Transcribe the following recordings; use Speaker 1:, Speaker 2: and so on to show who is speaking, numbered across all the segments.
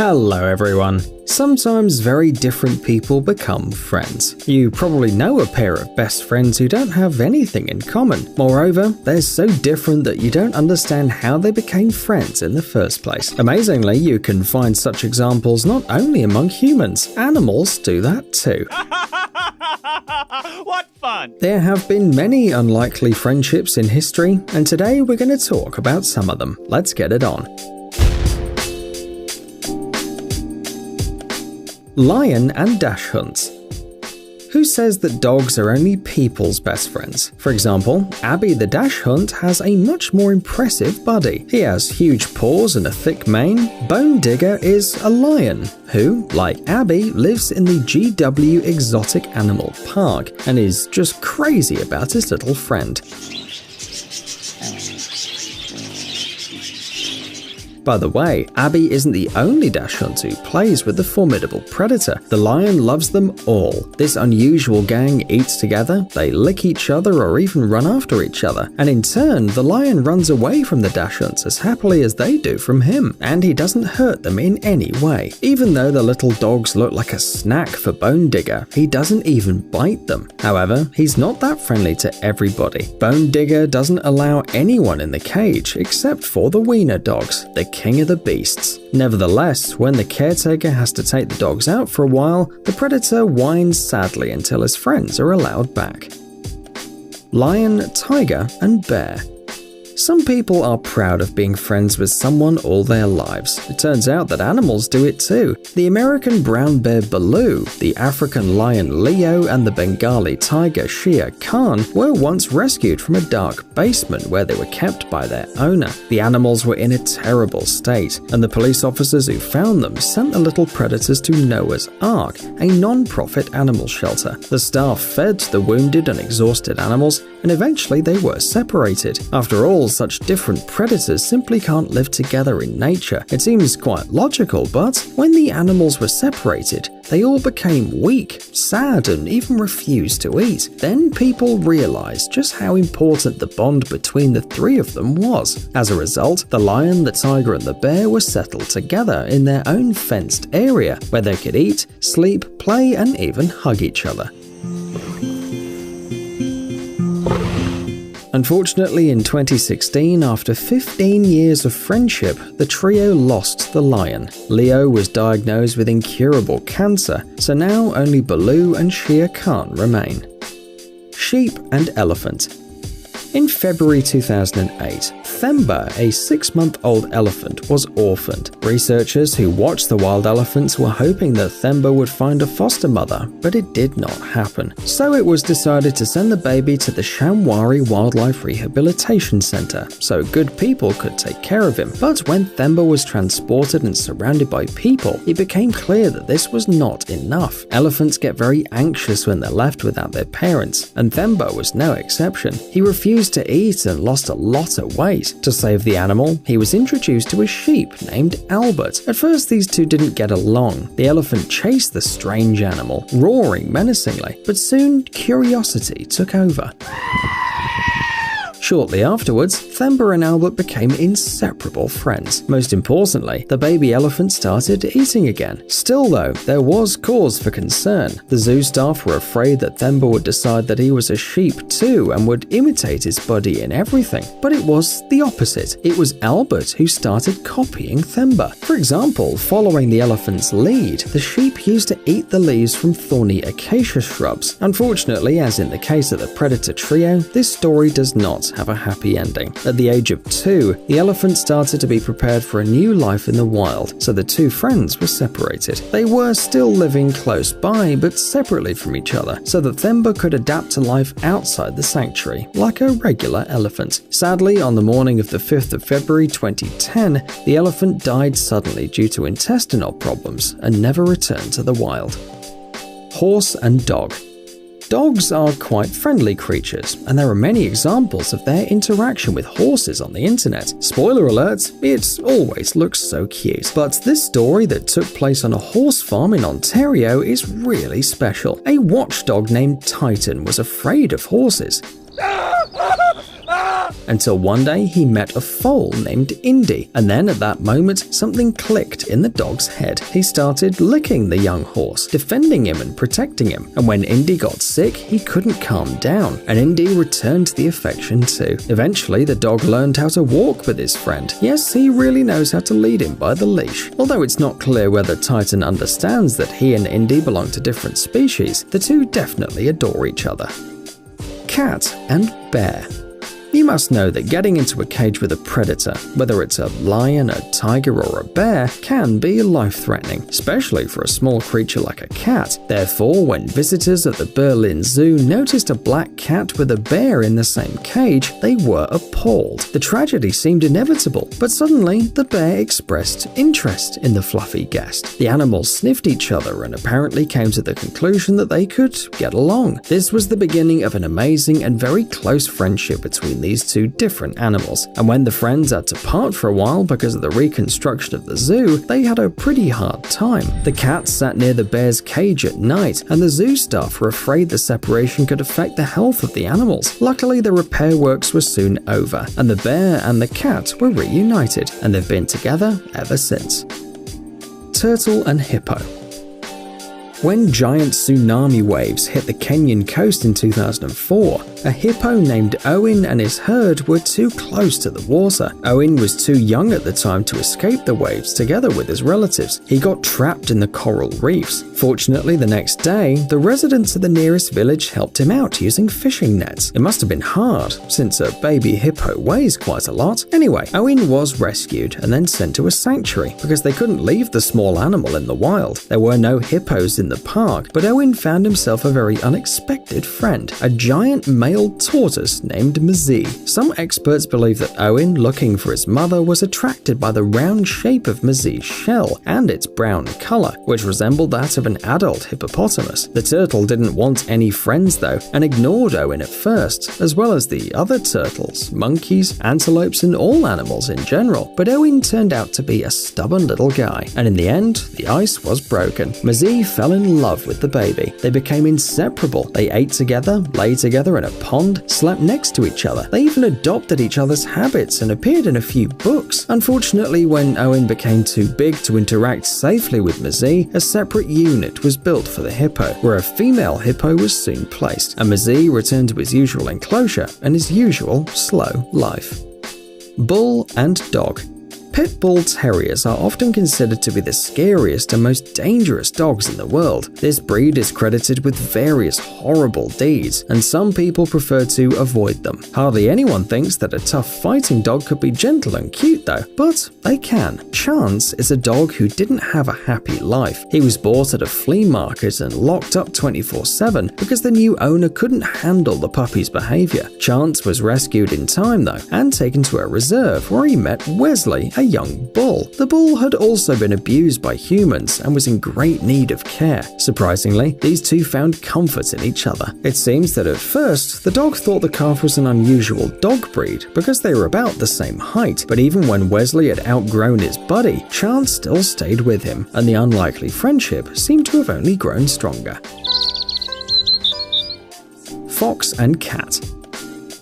Speaker 1: Hello everyone. Sometimes very different people become friends. You probably know a pair of best friends who don't have anything in common. Moreover, they're so different that you don't understand how they became friends in the first place. Amazingly, you can find such examples not only among humans, animals do that too.
Speaker 2: What fun!
Speaker 1: There have been many unlikely friendships in history, and today we're going to talk about some of them. Let's get it on. Lion and dash hunts. Who says that dogs are only people's best friends? For example, Abby the dash hunt has a much more impressive body. He has huge paws and a thick mane. Bone Digger is a lion who, like Abby, lives in the GW Exotic Animal Park and is just crazy about his little friend. By the way, Abby isn't the only dash hunt who plays with the formidable predator. The lion loves them all. This unusual gang eats together, they lick each other or even run after each other, and in turn, the lion runs away from the dash hunts as happily as they do from him, and he doesn't hurt them in any way. Even though the little dogs look like a snack for Bone Digger, he doesn't even bite them. However, he's not that friendly to everybody. Bone Digger doesn't allow anyone in the cage except for the wiener dogs, the king of the beasts. Nevertheless, when the caretaker has to take the dogs out for a while, the predator whines sadly until his friends are allowed back. Lion, tiger, and bear. Some people are proud of being friends with someone all their lives. It turns out that animals do it too. The American brown bear Baloo, the African lion Leo, and the Bengali tiger Shere Khan were once rescued from a dark basement where they were kept by their owner. The animals were in a terrible state, and the police officers who found them sent the little predators to Noah's Ark, a non-profit animal shelter. The staff fed the wounded and exhausted animals, and eventually they were separated. After all, such different predators simply can't live together in nature. It seems quite logical, but when the animals were separated, they all became weak, sad, and even refused to eat. Then people realized just how important the bond between the three of them was. As a result, the lion, the tiger, and the bear were settled together in their own fenced area where they could eat, sleep, play, and even hug each other. Unfortunately, in 2016, after 15 years of friendship, the trio lost the lion. Leo was diagnosed with incurable cancer, so now only Baloo and Shere Khan remain. Sheep and elephant. In February 2008, Themba, a 6-month-old elephant, was orphaned. Researchers who watched the wild elephants were hoping that Themba would find a foster mother, but it did not happen. So it was decided to send the baby to the Shamwari Wildlife Rehabilitation Center, so good people could take care of him. But when Themba was transported and surrounded by people, it became clear that this was not enough. Elephants get very anxious when they're left without their parents, and Themba was no exception. He refused to eat and lost a lot of weight. To save the animal, he was introduced to a sheep named Albert. At first, these two didn't get along. The elephant chased the strange animal, roaring menacingly, but soon curiosity took over. Shortly afterwards, Themba and Albert became inseparable friends. Most importantly, the baby elephant started eating again. Still though, there was cause for concern. The zoo staff were afraid that Themba would decide that he was a sheep too and would imitate his buddy in everything. But it was the opposite. It was Albert who started copying Themba. For example, following the elephant's lead, the sheep used to eat the leaves from thorny acacia shrubs. Unfortunately, as in the case of the predator trio, this story does not have a happy ending. At the age of 2, the elephant started to be prepared for a new life in the wild, so the two friends were separated. They were still living close by, but separately from each other, so that Themba could adapt to life outside the sanctuary, like a regular elephant. Sadly, on the morning of the 5th of February 2010, the elephant died suddenly due to intestinal problems and never returned to the wild. Horse and dog. Dogs are quite friendly creatures, and there are many examples of their interaction with horses on the internet. Spoiler alert, it always looks so cute. But this story that took place on a horse farm in Ontario is really special. A watchdog named Titan was afraid of horses. until one day he met a foal named Indy, and then at that moment something clicked in the dog's head. He started licking the young horse, defending him and protecting him, and when Indy got sick he couldn't calm down, and Indy returned the affection too. Eventually the dog learned how to walk with his friend. Yes, he really knows how to lead him by the leash. Although it's not clear whether Titan understands that he and Indy belong to different species, the two definitely adore each other. Cat and bear. You must know that getting into a cage with a predator, whether it's a lion, a tiger, or a bear, can be life-threatening, especially for a small creature like a cat. Therefore, when visitors at the Berlin Zoo noticed a black cat with a bear in the same cage, they were appalled. The tragedy seemed inevitable, but suddenly the bear expressed interest in the fluffy guest. The animals sniffed each other and apparently came to the conclusion that they could get along. This was the beginning of an amazing and very close friendship between these two different animals, and when the friends had to part for a while because of the reconstruction of the zoo, they had a pretty hard time. The cat sat near the bear's cage at night, and the zoo staff were afraid the separation could affect the health of the animals. Luckily, the repair works were soon over, and the bear and the cat were reunited, and they've been together ever since. Turtle and hippo. When giant tsunami waves hit the Kenyan coast in 2004, a hippo named Owen and his herd were too close to the water. Owen was too young at the time to escape the waves together with his relatives. He got trapped in the coral reefs. Fortunately, the next day, the residents of the nearest village helped him out using fishing nets. It must have been hard, since a baby hippo weighs quite a lot. Anyway, Owen was rescued and then sent to a sanctuary because they couldn't leave the small animal in the wild. There were no hippos in the park, but Owen found himself a very unexpected friend, a giant male tortoise named Mzee. Some experts believe that Owen, looking for his mother, was attracted by the round shape of Mzee's shell and its brown color, which resembled that of an adult hippopotamus. The turtle didn't want any friends though, and ignored Owen at first, as well as the other turtles, monkeys, antelopes, and all animals in general. But Owen turned out to be a stubborn little guy, and in the end, the ice was broken. Mzee fell in love with the baby. They became inseparable. They ate together, lay together in a pond, slept next to each other. They even adopted each other's habits and appeared in a few books. Unfortunately, when Owen became too big to interact safely with Mzee, a separate unit was built for the hippo, where a female hippo was soon placed, and Mzee returned to his usual enclosure and his usual slow life. Bull and dog. Pit bull terriers are often considered to be the scariest and most dangerous dogs in the world. This breed is credited with various horrible deeds, and some people prefer to avoid them. Hardly anyone thinks that a tough fighting dog could be gentle and cute though, but they can. Chance is a dog who didn't have a happy life. He was bought at a flea market and locked up 24/7 because the new owner couldn't handle the puppy's behavior. Chance was rescued in time though, and taken to a reserve where he met Wesley, a young bull. The bull had also been abused by humans and was in great need of care. Surprisingly, these two found comfort in each other. It seems that at first, the dog thought the calf was an unusual dog breed because they were about the same height, but even when Wesley had outgrown his buddy, Chance still stayed with him, and the unlikely friendship seemed to have only grown stronger. Fox and cat.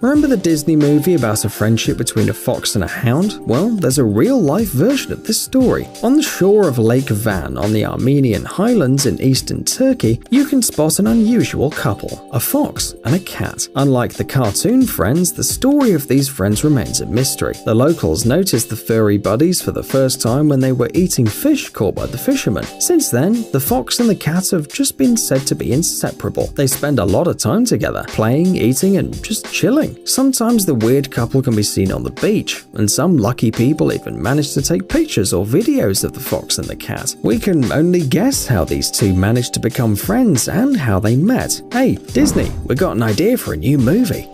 Speaker 1: Remember the Disney movie about a friendship between a fox and a hound? Well, there's a real-life version of this story. On the shore of Lake Van on the Armenian highlands in eastern Turkey, you can spot an unusual couple, a fox and a cat. Unlike the cartoon friends, the story of these friends remains a mystery. The locals noticed the furry buddies for the first time when they were eating fish caught by the fishermen. Since then, the fox and the cat have just been said to be inseparable. They spend a lot of time together, playing, eating, and just chilling. Sometimes the weird couple can be seen on the beach, and some lucky people even manage to take pictures or videos of the fox and the cat. We can only guess how these two managed to become friends and how they met. Hey, Disney, we got an idea for a new movie.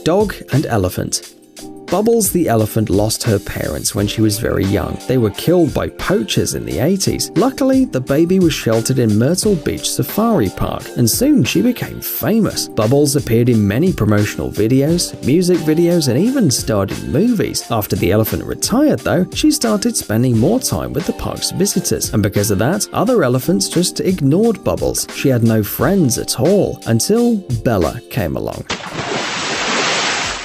Speaker 1: Dog and elephant. Bubbles the elephant lost her parents when she was very young. They were killed by poachers in the 80s. Luckily, the baby was sheltered in Myrtle Beach Safari Park, and soon she became famous. Bubbles appeared in many promotional videos, music videos, and even starred in movies. After the elephant retired though, she started spending more time with the park's visitors, and because of that, other elephants just ignored Bubbles. She had no friends at all, until Bella came along.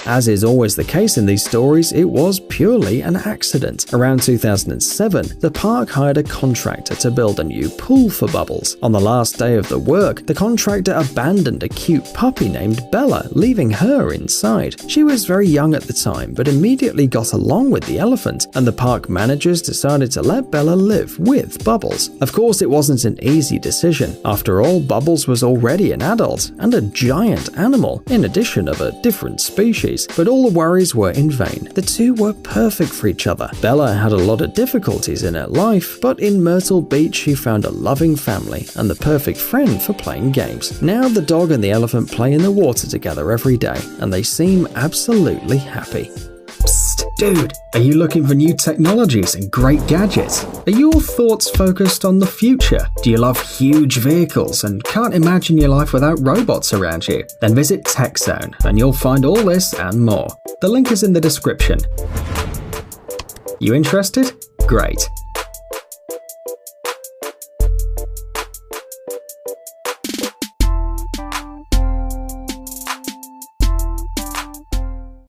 Speaker 1: As is always the case in these stories, it was purely an accident. Around 2007, the park hired a contractor to build a new pool for Bubbles. On the last day of the work, the contractor abandoned a cute puppy named Bella, leaving her inside. She was very young at the time, but immediately got along with the elephant, and the park managers decided to let Bella live with Bubbles. Of course, it wasn't an easy decision. After all, Bubbles was already an adult and a giant animal, in addition of a different species. But all the worries were in vain. The two were perfect for each other. Bella had a lot of difficulties in her life, but in Myrtle Beach she found a loving family and the perfect friend for playing games. Now the dog and the elephant play in the water together every day, and they seem absolutely happy. Psst, dude, are you looking for new technologies and great gadgets? Are your thoughts focused on the future? Do you love huge vehicles and can't imagine your life without robots around you? Then visit TechZone and you'll find all this and more. The link is in the description. You interested? Great.